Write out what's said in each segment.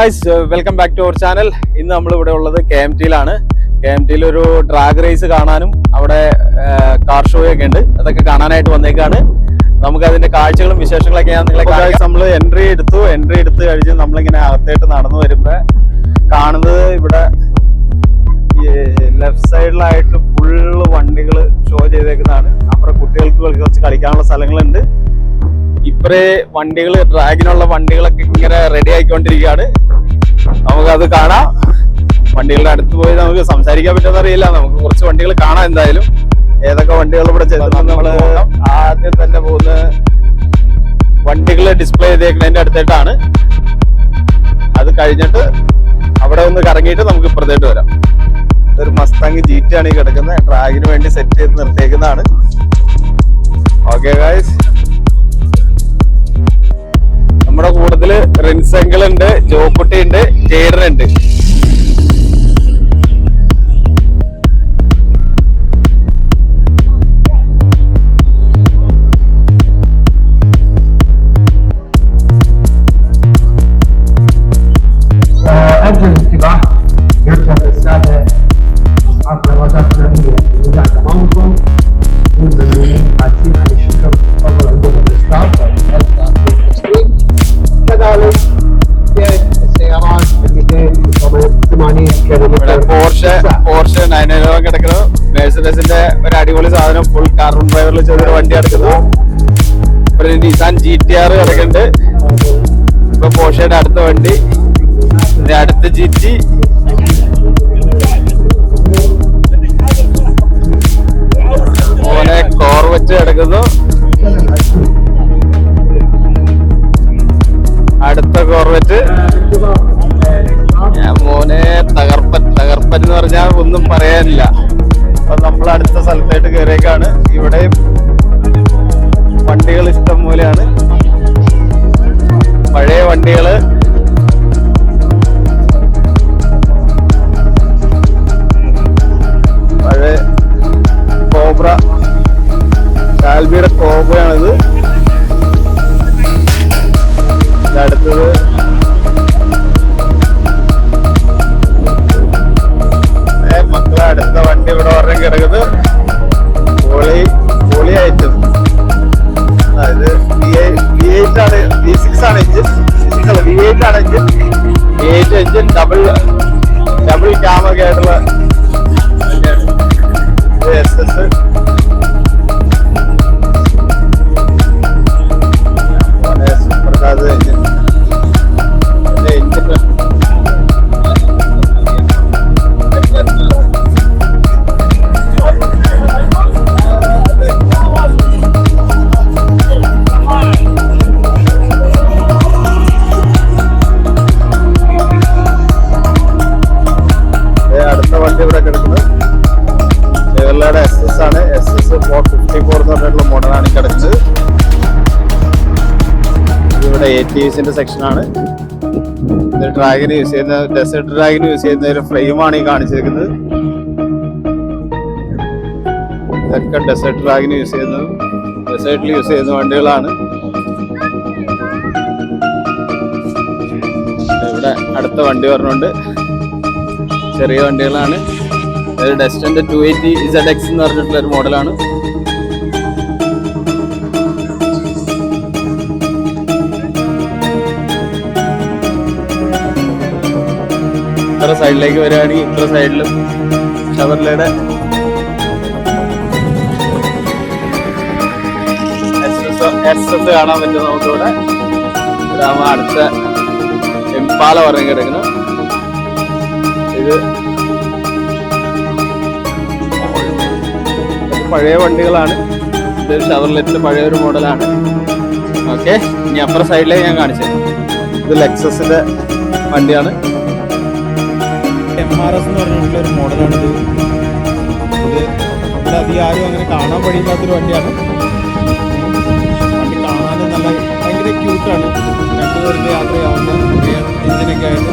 Welcome back to our channel. ഇന്ന് നമ്മൾ ഇവിടെ ഉള്ളത് KMT-യിലാണ്. KMT-യിൽ ഒരു ഡ്രാഗ് റേസ് കാണാനും അവിടെ കാർ ഷോ ഒക്കെ ഉണ്ട്. അതൊക്കെ കാണാനായിട്ട് വന്നേക്കാണ്. നമുക്ക് അതിന്റെ കാഴ്ചകളും വിശേഷങ്ങളൊക്കെ ഞാൻ നിങ്ങളെ നമ്മൾ എൻട്രി എടുത്ത് കഴിഞ്ഞ് നമ്മളിങ്ങനെ അകത്തേട്ട് നടന്നു വരുമ്പോ കാണുന്നത് ഇവിടെ ലെഫ്റ്റ് സൈഡിലായിട്ട് ഫുള്ള് വണ്ടികൾ ഷോ ചെയ്തേക്കുന്നതാണ്. അപ്പുറം കുട്ടികൾക്ക് കുറച്ച് കളിക്കാനുള്ള സ്ഥലങ്ങളുണ്ട്. ഇപ്പറേ വണ്ടികൾ, ഡ്രാഗിനുള്ള വണ്ടികളൊക്കെ ഇങ്ങനെ റെഡി ആയിക്കൊണ്ടിരിക്കുകയാണ്. നമുക്കത് കാണാം. വണ്ടികളുടെ അടുത്ത് പോയി നമുക്ക് സംസാരിക്കാൻ പറ്റുമെന്ന് അറിയില്ല. നമുക്ക് കുറച്ച് വണ്ടികൾ കാണാം. എന്തായാലും ഏതൊക്കെ വണ്ടികൾ ഇവിടെ ചെല്ലുന്നത് നമ്മള് ആദ്യം തന്നെ പോകുന്ന വണ്ടികൾ ഡിസ്പ്ലേ ചെയ്തേക്കുന്നതിന്റെ അടുത്തായിട്ടാണ്. അത് കഴിഞ്ഞിട്ട് അവിടെ ഒന്ന് കറങ്ങിയിട്ട് നമുക്ക് ഇപ്പുറത്തേട്ട് വരാം. ഇതൊരു മസ്താങ് GT ആണ് ഈ കിടക്കുന്നത്. ഡ്രാഗിന് വേണ്ടി സെറ്റ് ചെയ്ത് നിർത്തിയേക്കുന്നതാണ്. ഓക്കെ ഗായ്സ്, നമ്മുടെ കൂട്ടത്തില് റിൻസെങ്കിൾ ഉണ്ട്, ജോക്കുട്ടി ഉണ്ട്, ജേഡൻ ഉണ്ട്. പോർഷെ 911 കിടക്കുന്നു. മെഴ്സിഡസിന്റെ ഒരു അടിപൊളി സാധനം, ഫുൾ കാർബൺ ഡ്രൈവറിൽ ചെറിയൊരു വണ്ടി കിടക്കുന്നു. പിന്നെ നിസാൻ GTR കിടക്കുന്നുണ്ട്. ഇപ്പൊ പോർഷയുടെ അടുത്ത വണ്ടി, അടുത്ത GT. മോനെ കോർവെറ്റ് കിടക്കുന്നു. അടുത്ത കോർവെറ്റ്. മോനെ തകർപ്പൻ എന്ന് പറഞ്ഞാൽ ഒന്നും പറയാനില്ല. അപ്പൊ നമ്മൾ അടുത്ത സ്ഥലത്തായിട്ട് കയറിയേക്കാണ്. ഇവിടെ വണ്ടികൾ ഇഷ്ടം പോലെയാണ്. പഴയ വണ്ടികള്, പഴയ കോബ്ര, ഷാൽബിയുടെ കോബ്രയാണിത്. അടുത്തത് മക്കളെ അടുത്ത വണ്ടി ഇവിടെ പറഞ്ഞ കിടക്കുന്നത് പൊളി ഐറ്റം. അതായത് V8 ആണ്, V6 ആണ് എഞ്ചിൻ, V8 ആണ് എഞ്ചിൻ. V8 എഞ്ചിൻ ഡബിൾ ക്യാമൊക്കെ ആയിട്ടുള്ള SS. Super engine. അടുത്ത വണ്ടി ഇവിടെ കിടക്കുന്നത് ഷെവർലെയുടെ SS ആണ്. SS 454 എന്ന് പറഞ്ഞിട്ടുള്ള മോഡലാണ് കിടക്കുന്നത്. ഇവിടെ ATVസിന്റെ സെക്ഷനാണ്. ഇത് ഡ്രാഗിന് യൂസ് ചെയ്യുന്ന, ഡെസേർട്ട് ഡ്രാഗിന് യൂസ് ചെയ്യുന്ന ഒരു ഫ്രെയിമാണ് ഈ കാണിച്ചിരിക്കുന്നത്. ഇതൊക്കെ ഡെസേർട്ട് ഡ്രാഗിന് യൂസ് ചെയ്യുന്നത്, ഡെസേർട്ടിൽ യൂസ് ചെയ്യുന്ന വണ്ടികളാണ്. ഇവിടെ അടുത്ത വണ്ടി പറഞ്ഞുകൊണ്ട് ചെറിയ വണ്ടികളാണ്. ഒരു ഡസ്റ്റന്റെ 280 ZX എന്ന് പറഞ്ഞിട്ടുള്ള ഒരു മോഡലാണ്. ഇത്ര സൈഡിലേക്ക് വരികയാണെങ്കിൽ ഇത്ര സൈഡിലും ഷെവർലെയുടെ SS കാണാൻ പറ്റും നമുക്കിവിടെ. അടുത്ത ഇംപാല പറഞ്ഞു കിടക്കുന്നു. ഇത് പഴയ വണ്ടികളാണ്. ഇതൊരു ഷെവർലെറ്റിന്റെ പഴയൊരു മോഡലാണ്. ഓക്കെ, ഇനി അപ്പുറ സൈഡിലേക്ക് ഞാൻ കാണിച്ചത് ഇത് ലെക്സസിന്റെ വണ്ടിയാണ്. MRS എന്ന് പറഞ്ഞിട്ടുള്ള ഒരു മോഡലാണിത്. ഇത് ഇവിടെ അധികം ആരും അങ്ങനെ കാണാൻ വഴിയില്ലാത്തൊരു വണ്ടിയാണ്. വണ്ടി കാണാനും നല്ല ഭയങ്കര ക്യൂട്ടാണ്. രണ്ടുപേർക്ക് യാത്രയാവുന്ന എഞ്ചിനൊക്കെ ആയിട്ട്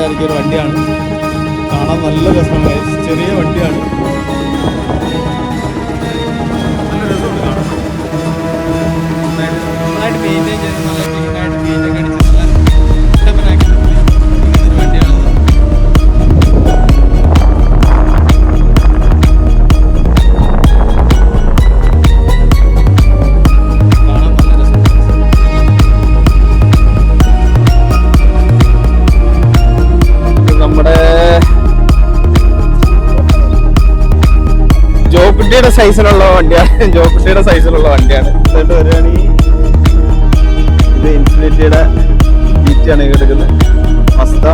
ഇറക്കിയ ഒരു വണ്ടിയാണ്. കാണാൻ നല്ല രസമാണ്. ചെറിയ വണ്ടിയാണ്. നല്ല രസമുണ്ട് കാണാൻ. നന്നായിട്ട് മെയിൻറ്റെയിൻ ചെയ്ത് നല്ല ക്ലീനായിട്ട് പെയിൻ്റൊക്കെ അടിച്ച് നല്ല ജോക്കുട്ടിയുടെ സൈസിലുള്ള വണ്ടിയാണ്. ജോക്കുട്ടിയുടെ സൈസിലുള്ള വണ്ടിയാണ്. എന്നിട്ട് വരികയാണെങ്കിൽ ഇത് ഇൻഫിനിറ്റിയുടെ ജീറ്റാണ് എടുക്കുന്നത്. മസ്ത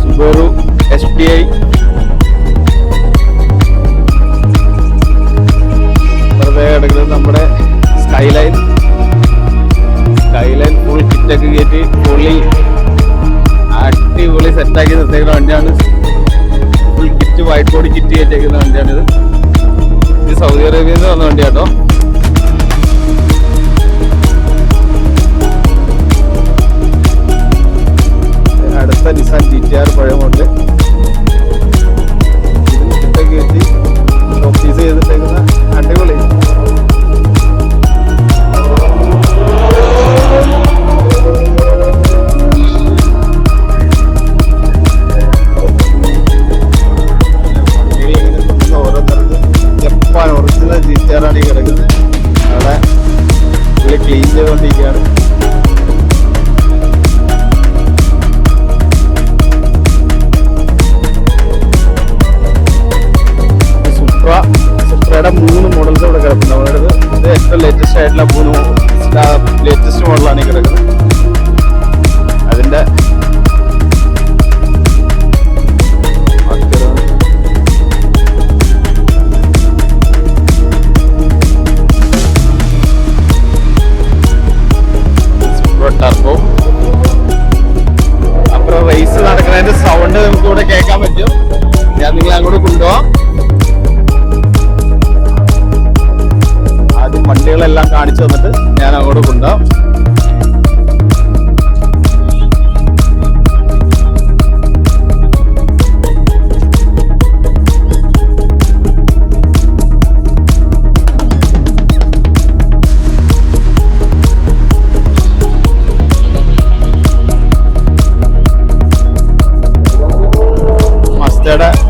സുബോറു STI എടുക്കുന്നത് നമ്മുടെ സ്കൈലൈൻ ഫുൾ കിറ്റൊക്കെ കയറ്റി ഫുള്ളി അടിപൊളി സെറ്റാക്കി നിർത്തിയേക്കുന്ന വണ്ടിയാണ്. Full kit white body kit കയറ്റിയേക്കുന്ന വണ്ടിയാണിത്. ഇത് സൗദി അറേബ്യയിൽ നിന്ന് വന്ന വണ്ടിയാട്ടോ. അടുത്ത നിസാൻ GTR പഴയ മോഡല് കിറ്റൊക്കെ കയറ്റി ഓഫീസ് ചെയ്തിട്ടേക്കുന്ന അടിപൊളി. ജപ്പാൻ ഒറിജിനൽ GTR ആണ് ഈ കിടക്കുന്നത്. അവിടെ പുള്ളി ക്ലീൻ ചെയ്തുകൊണ്ടിരിക്കുകയാണ്. സുപ്രയുടെ 3 മോഡൽസ് ഇവിടെ കിടക്കുന്നത്. നമ്മുടെ ഇത് ഏറ്റവും ലേറ്റസ്റ്റ് ആയിട്ടുള്ള 3 ലേറ്റസ്റ്റ് മോഡലാണ് ഈ കിടക്കുന്നത്. അതിന്റെ ടർബോ. അപ്പുറം റേസ് നടക്കുന്നതിന്റെ സൗണ്ട് നമുക്ക് ഇവിടെ കേൾക്കാൻ പറ്റും. ഞാൻ നിങ്ങളെ അങ്ങോട്ട് കൊണ്ടുപോവാം. ആദ്യം വണ്ടികളെല്ലാം കാണിച്ചു തന്നിട്ട് ഞാൻ അങ്ങോട്ട് കൊണ്ടുപോകാം.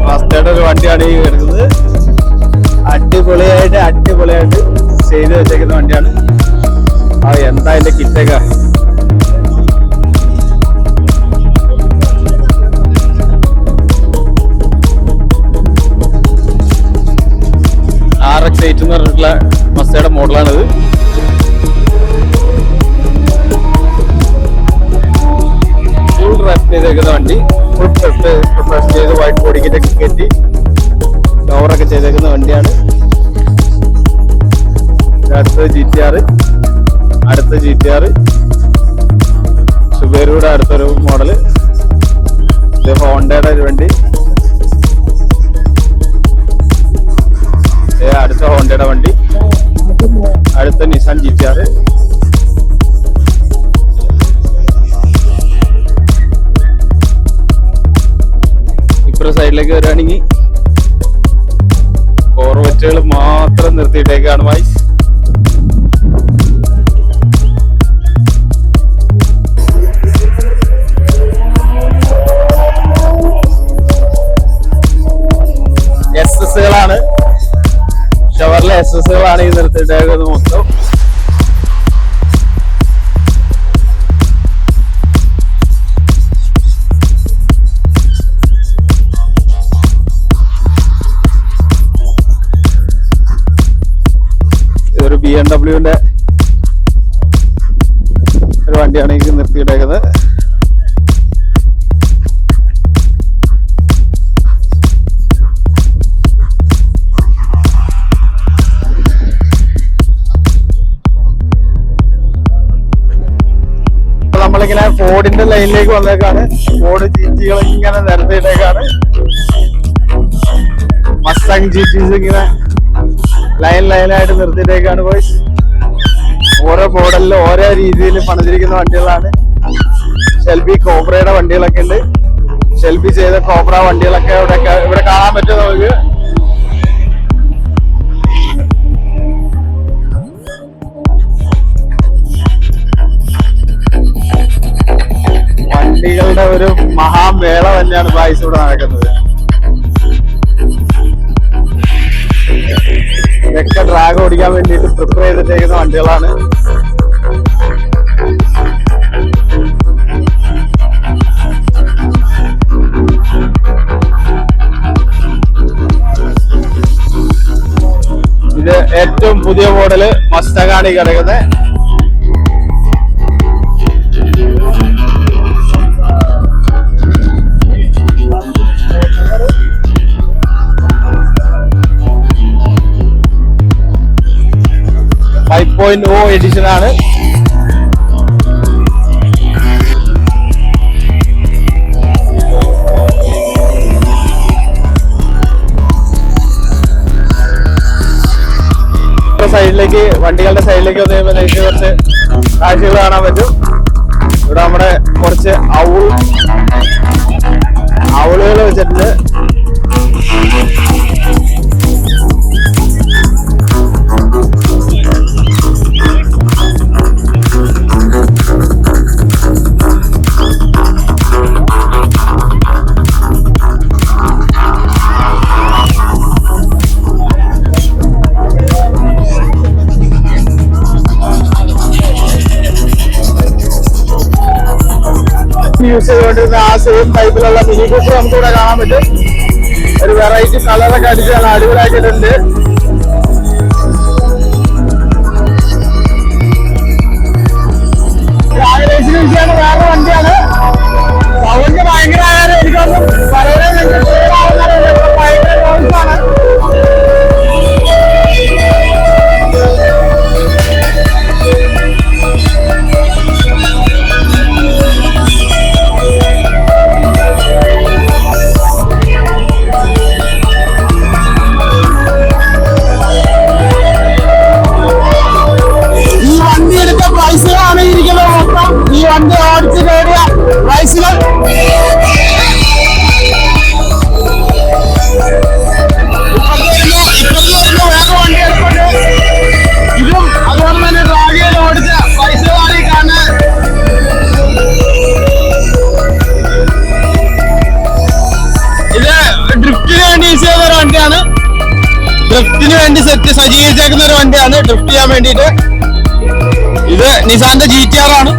മസ്തയുടെ ഒരു വണ്ടിയാണ് ഈ വരുന്നത്. അടിപൊളിയായിട്ട് ചെയ്ത് വെച്ചേക്കുന്ന വണ്ടിയാണ്. എന്താ അതിന്റെ കിറ്റൊക്കെ. RX-8 എന്ന് പറഞ്ഞിട്ടുള്ള മസ്തയുടെ മോഡലാണിത്. ഫുൾ റെസ്റ്റ് ചെയ്തേക്കുന്ന വണ്ടി. ഫുൾ പ്രസ് ചെയ്ത് വൈറ്റ് ബോഡി കിറ്റൊക്കെ കയറ്റി കവറൊക്കെ ചെയ്തേക്കുന്ന വണ്ടിയാണ്. അടുത്ത GTR സുബേറുടെ അടുത്തൊരു മോഡല്. ഇത് ഹോണ്ടയുടെ ഒരു വണ്ടി. അടുത്ത ഹോണ്ടയുടെ വണ്ടി. അടുത്ത നിസാൻ GTR. ഇപ്പുറ സൈഡിലേക്ക് വരികയാണെങ്കിൽ കോർവെറ്റുകൾ മാത്രം നിർത്തിയിട്ടേക്കാണ് വൈസ്. SS-കളാണ്. ഷവർലെ SS-കളാണ് ഈ നിർത്തിയിട്ടേക്കുന്നത് മൊത്തം. ഇതൊരു BMW-ന്റെ ഒരു വണ്ടിയാണ് ഈ നിർത്തിയിട്ടേക്കുന്നത്. നമ്മളിങ്ങനെ ഫോർഡിന്റെ ലൈനിലേക്ക് വന്നേക്കാണ്. ഫോർഡ് GT-കൾ ഇങ്ങനെ നിരത്തിയിട്ടേക്കാണ്. മസ്താങ് GTs ഇങ്ങനെ ലൈനായിട്ട് നിർത്തിയിട്ടേക്കാണ് ബോയ്സ്. ഓരോ മോഡലിൽ ഓരോ രീതിയിൽ പണിതിരിക്കുന്ന വണ്ടികളാണ്. ഷെൽബി കോബ്രയുടെ വണ്ടികളൊക്കെ ഉണ്ട്. ഷെൽബി ചെയ്ത കോബ്ര വണ്ടികളൊക്കെ ഇവിടെ കാണാൻ പറ്റും നമുക്ക്. വണ്ടികളുടെ ഒരു മഹാമേള തന്നെയാണ് ബോയ്സ് ഇവിടെ നടക്കുന്നത്. ഇതൊക്കെ ഡ്രാഗ് ഓടിക്കാൻ വേണ്ടിയിട്ട് പ്രിപ്പയർ ചെയ്തിട്ടേക്കുന്ന വണ്ടികളാണ്. ഏറ്റവും പുതിയ മോഡല് മസ്തഗാണ് ഈ കിടക്കുന്നത്. എഡിഷൻ ആണ്. സൈഡിലേക്ക് വണ്ടികളുടെ സൈഡിലേക്ക് വന്നു കഴിയുമ്പോൾ നിങ്ങൾക്ക് കുറച്ച് കാഴ്ചകൾ കാണാൻ പറ്റും. ഇവിടെ നമ്മുടെ കുറച്ച് ഔളുകൾ വെച്ചിട്ടുണ്ട്. യൂസ് ചെയ്തുകൊണ്ടിരുന്ന ആ സെയിം ടൈപ്പിലുള്ള മിനി കൂപ്പർ നമുക്ക് ഇവിടെ കാണാൻ പറ്റും. ഒരു വെറൈറ്റി കളറൊക്കെ അടിച്ച് നല്ല അടിപൊളിയാക്കിയിട്ടുണ്ട്. വേറെ വണ്ടിയാണ്. സൗണ്ട് ഭയങ്കര ആയാലും എനിക്കൊന്നും പറയുന്നത് ഭയങ്കര നോയ്സാണ്. ഈ വണ്ടി ഓടിച്ച് കയറിയ പ്രൈസുകൾ വേറെ വണ്ടി എടുക്കൊണ്ട് ഇതും അതുപോലെ തന്നെ ഡ്രാഗിയിൽ ഓടിച്ച പ്രൈസുകളാണ് ഈ കാണുന്നത്. ഇത് ഡ്രിഫ്റ്റിന് വേണ്ടി യൂസ് ചെയ്യുന്ന ഒരു വണ്ടിയാണ്. ഡ്രിഫ്റ്റിന് വേണ്ടി സജ്ജീകരിച്ചേക്കുന്ന ഒരു വണ്ടിയാണ് ഡ്രിഫ്റ്റ് ചെയ്യാൻ വേണ്ടിയിട്ട്. ഇത് നിസാന്റെ GTR ആണ്.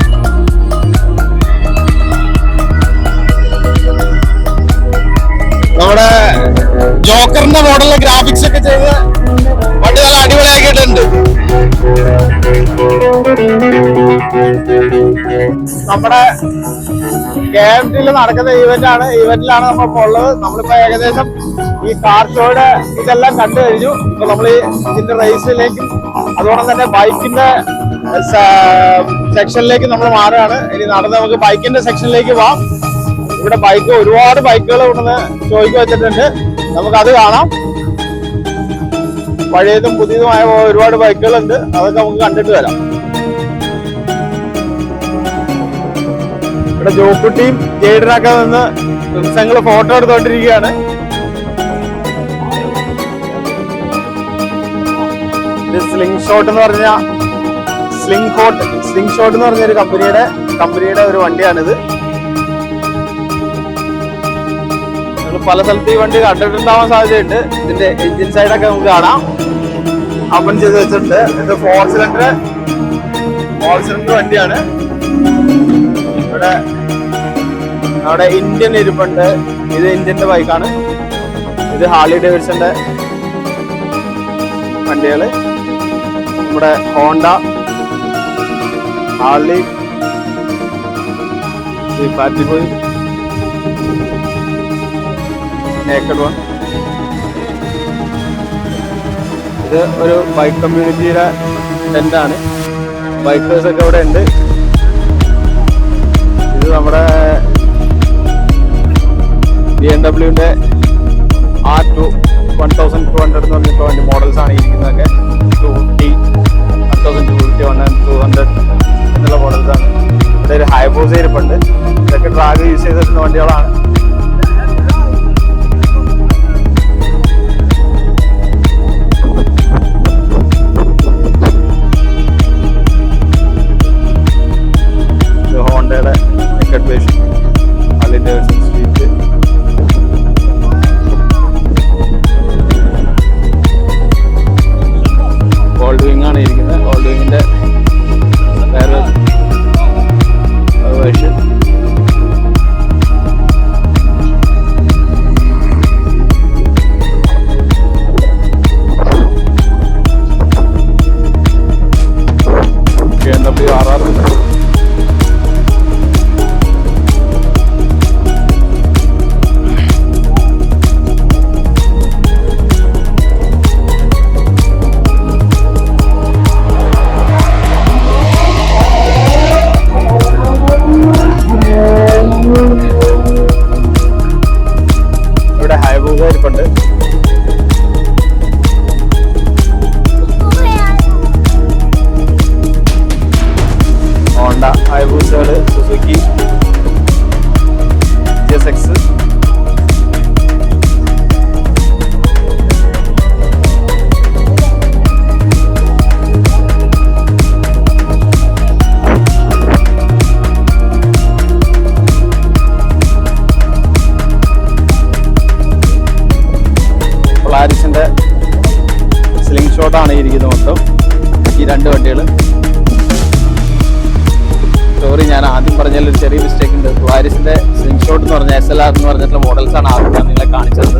നമ്മുടെ ജോക്കറിന്റെ മോഡലിലെ ഗ്രാഫിക്സ് ഒക്കെ ചെയ്ത് വണ്ടി നല്ല അടിപൊളിയാക്കിയിട്ടുണ്ട്. നമ്മുടെ KMTയിൽ നടക്കുന്ന ഈവന്റിലാണ് നമ്മളിപ്പോ ഉള്ളത്. നമ്മളിപ്പോ ഏകദേശം ഈ കാർ ഷോയുടെ ഇതെല്ലാം കണ്ടു കഴിഞ്ഞു. ഇപ്പൊ നമ്മൾ ഇതിന്റെ റേസിലേക്കും അതുപോലെ തന്നെ ബൈക്കിന്റെ സെക്ഷനിലേക്ക് നമ്മൾ മാറുകയാണ്. ഇനി നടന്ന് നമുക്ക് ബൈക്കിന്റെ സെക്ഷനിലേക്ക് പോവാം. ഇവിടെ ഒരുപാട് ബൈക്കുകൾ ഇവിടുന്ന് ഷോയ്ക്ക് വെച്ചിട്ടുണ്ട്. നമുക്കത് കാണാം. പഴയതും പുതിയതുമായ ഒരുപാട് ബൈക്കുകളുണ്ട്. അതൊക്കെ നമുക്ക് കണ്ടിട്ട് വരാം. ഇവിടെ ജോക്കുട്ടിയും ജെയ്ഡനൊക്കെ നിന്ന് ദിവസങ്ങൾ ഫോട്ടോ എടുത്തോണ്ടിരിക്കുകയാണ്. ഇത് സ്ലിംഗ് ഷോട്ട് എന്ന് പറഞ്ഞൊരു കമ്പനിയുടെ ഒരു വണ്ടിയാണിത്. പല സ്ഥലത്ത് ഈ വണ്ടി കണ്ടിട്ടുണ്ടാവാൻ സാധ്യതയുണ്ട്. ഇതിന്റെ എഞ്ചിൻ സൈഡൊക്കെ നമുക്ക് കാണാം. ഓപ്പൺ ചെയ്ത് വെച്ചിട്ടുണ്ട്. ഇത് 4 സിലിണ്ടർ വണ്ടിയാണ്. ഇവിടെ അവിടെ ഇന്ത്യൻ ഇരിപ്പുണ്ട്. ഇത് ഇന്ത്യന്റെ ബൈക്കാണ്. ഇത് ഹാർലി ഡേവിഡ്സന്റെ വണ്ടികള്. നമ്മുടെ ഹോണ്ട, ഹാർലി, പാറ്റിബോയ്, നേക്കഡ് വൺ. ഇത് ഒരു ബൈക്ക് കമ്മ്യൂണിറ്റിയുടെ ടെന്റാണ്. ബൈക്കേഴ്സ് ഒക്കെ ഇവിടെ ഉണ്ട്. ഇത് നമ്മുടെ BMW-ന്റെ R2 1200 എന്ന് പറഞ്ഞിട്ട് വണ്ടി മോഡൽസ് ആണ് ഇരിക്കുന്നതൊക്കെ. 250, 1250, 200 എന്നുള്ള മോഡൽസ് ആണ്. ഇവിടെ ഒരു ഹൈബോസ് ഇരിപ്പുണ്ട്. ഇതൊക്കെ ഡ്രാഗ് യൂസ് ചെയ്തിരുന്ന വണ്ടികളാണ്. ഹോണ്ടയുടെ naked version, Harley Davidson street. Gold wing ആണ് ഇരിക്കുന്നത്. ഗോൾഡ് വിങ്ങിന്റെ വേറെ വേർഷൻ. BMW RR. ഇവിടെ ഹൈബൂസ ഇരിപ്പുണ്ട്. ഹോണ്ട ഹൈബൂസകള്, സുസുക്കി GSX, പൊളാരിസിന്റെ സ്ലിംഗ് ഷോട്ടാണ് ഇരിക്കുന്നത് മൊത്തം. ഈ രണ്ട് വണ്ടികൾ. സോറി, ഞാൻ ആദ്യം പറഞ്ഞതിൽ ഒരു ചെറിയ മിസ്റ്റേക്ക് ഉണ്ട്. പൊളാരിസിന്റെ സ്ലിംഗ് ഷോട്ട് എന്ന് പറഞ്ഞാൽ SLR എന്ന് പറഞ്ഞിട്ടുള്ള മോഡൽസ് ആണ് ആദ്യം ഞാൻ നിങ്ങളെ കാണിച്ചത്.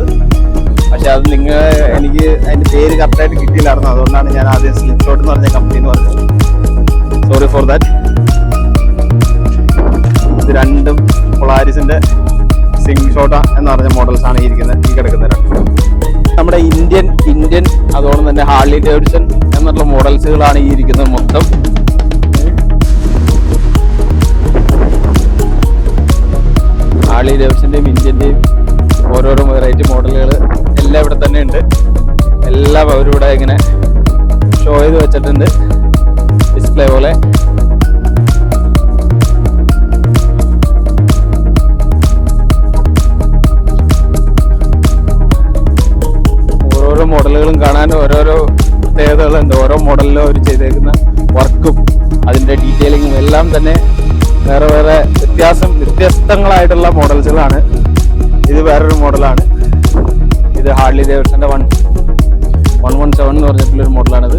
പക്ഷെ അത് എനിക്ക് അതിന്റെ പേര് കറക്റ്റായിട്ട് കിട്ടിയില്ലായിരുന്നു. അതുകൊണ്ടാണ് ഞാൻ ആദ്യം സ്ലിംഗ് ഷോട്ട് എന്ന് പറഞ്ഞ കമ്പനി എന്ന് പറഞ്ഞത്. Sorry for that. ഇത് രണ്ടും പൊളാരിസിന്റെ സ്ലിംഗ് ഷോട്ട് എന്ന് പറഞ്ഞ മോഡൽസ് ആണ് ഈ കിടക്കുന്ന രണ്ടും. നമ്മുടെ ഇന്ത്യൻ അതോടൊപ്പം തന്നെ ഹാർലി ഡേവിഡ്സൺ എന്നുള്ള മോഡൽസുകളാണ് ഈ ഇരിക്കുന്നത് മൊത്തം. ഹാർലി ഡേവിഡ്സന്റെയും ഇന്ത്യന്റെയും ഓരോരോ വെറൈറ്റി മോഡലുകൾ എല്ലാം ഇവിടെ തന്നെ ഉണ്ട്. എല്ലാം അവരിവിടെ ഇങ്ങനെ ഷോ ചെയ്ത് വെച്ചിട്ടുണ്ട്, ഡിസ്പ്ലേ പോലെ. ഓരോരോ മോഡലുകളും കാണാൻ ഓരോരോ പ്രത്യേകതകളുണ്ട്. ഓരോ മോഡലിലും അവർ ചെയ്തേക്കുന്ന വർക്കും അതിന്റെ ഡീറ്റെയിലിങ്ങും എല്ലാം തന്നെ വേറെ വേറെ വ്യത്യസ്തങ്ങളായിട്ടുള്ള മോഡൽസുകളാണ്. ഇത് വേറൊരു മോഡലാണ്. ഇത് ഹാർലി ഡേവിഡ്സന്റെ 117 എന്ന് പറഞ്ഞിട്ടുള്ളൊരു മോഡലാണിത്.